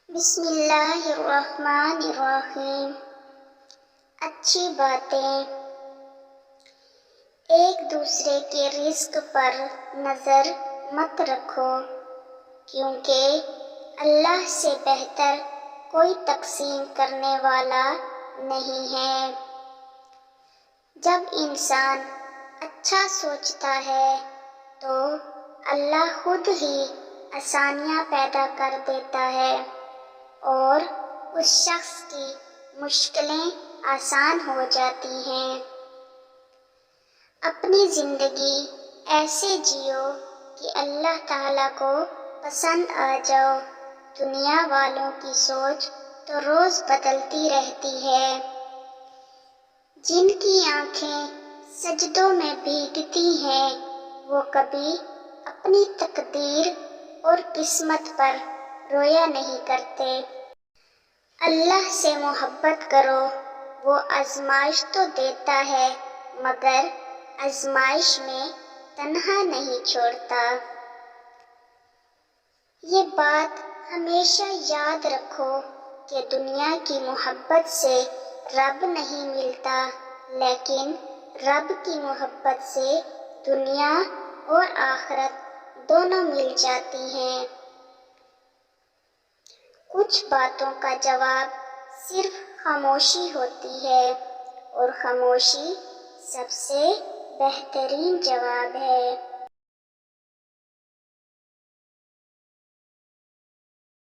بسم اللہ الرحمن الرحیم۔ اچھی باتیں۔ ایک دوسرے کے رزق پر نظر مت رکھو، کیونکہ اللہ سے بہتر کوئی تقسیم کرنے والا نہیں ہے۔ جب انسان اچھا سوچتا ہے تو اللہ خود ہی آسانیاں پیدا کر دیتا ہے اور اس شخص کی مشکلیں آسان ہو جاتی ہیں۔ اپنی زندگی ایسے جیو کہ اللہ تعالیٰ کو پسند آ جاؤ۔ دنیا والوں کی سوچ تو روز بدلتی رہتی ہے۔ جن کی آنکھیں سجدوں میں بھیگتی ہیں وہ کبھی اپنی تقدیر اور قسمت پر رویا نہیں کرتے۔ اللہ سے محبت کرو، وہ آزمائش تو دیتا ہے مگر آزمائش میں تنہا نہیں چھوڑتا۔ یہ بات ہمیشہ یاد رکھو کہ دنیا کی محبت سے رب نہیں ملتا، لیکن رب کی محبت سے دنیا اور آخرت دونوں مل جاتی ہیں۔ کچھ باتوں کا جواب صرف خاموشی ہوتی ہے، اور خاموشی سب سے بہترین جواب ہے۔